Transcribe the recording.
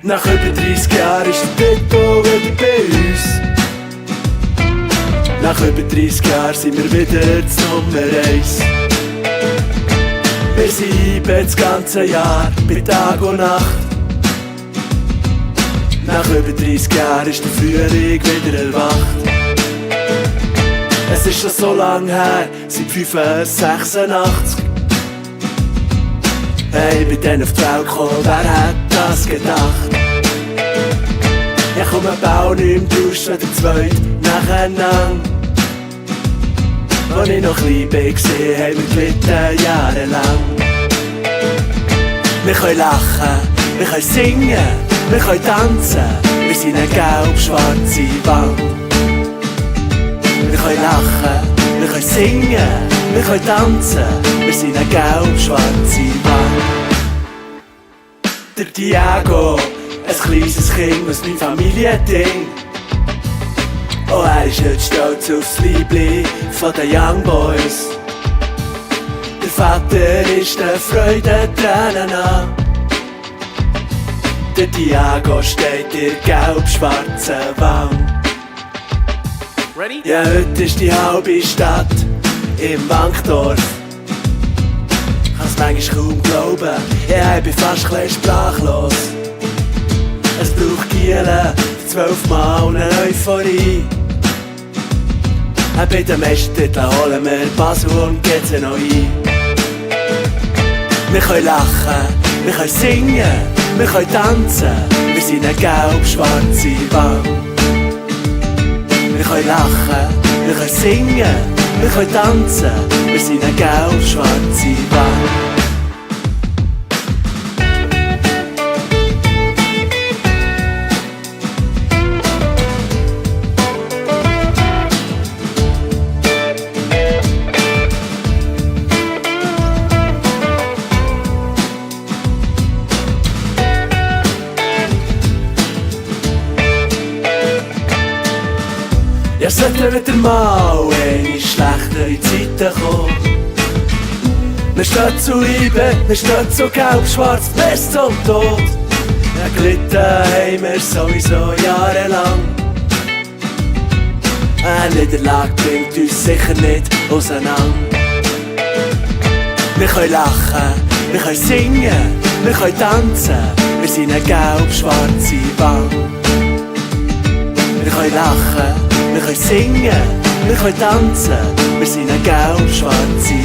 Nach über 30 Jahren ist der Beto wieder bei uns. Nach über 30 Jahren sind wir wieder das Nummer 1. Wir sind das ganze Jahr, bei Tag und Nacht. Nach über 30 Jahren ist der Frühling wieder erwacht. Es ist schon so lang her, seit 1986. Hey, ich bin dann auf die Welt gekommen, wer hätte das gedacht? Ich komme bau nicht im Dusch, wenn der Zweite nacheinander. Als ich noch klein war, haben wir gelitten, jahrelang. Wir können lachen, wir können singen, wir können tanzen. Wir sind eine gelb-schwarze Wand. Wir können lachen, wir können singen, wir können tanzen. Wir sind eine gelb-schwarze Wand. Der Diego, ein kleines Kind aus meinem Familiending. Oh, er ist heute stolz aufs Liebling von den Young Boys. Der Vater ist der Freude Tränen an. Der Diego steht in der gelb-schwarzen Wand. Ready? Ja, heute ist die halbe Stadt im Wankdorf. Kann's manchmal kaum glauben, ja, ich bin fast ein bisschen sprachlos. Es braucht Gielen 12 Mal eine Euphorie. Bei den Meistertiteln holen wir Basel und GC noch ein. Wir können lachen, wir können singen, wir können tanzen. Wir sind eine gelb-schwarze Wand. Wir können lachen, wir können singen, wir können tanzen. Wir sind eine gelb-schwarze Wand. Ja, sollten wieder mal eine schlechtere Zeiten kommen. Wir stehen zu Liebe, wir stehen zu gelb-schwarz bis zum Tod. Ja, gelitten haben wir sowieso jahrelang. Eine Niederlage bringt uns sicher nicht auseinander. Wir können lachen, wir können singen, wir können tanzen. Wir sind eine gelb-schwarze Wand. Wir können lachen, wir können singen, wir können tanzen. Wir sind eine gelb-schwarze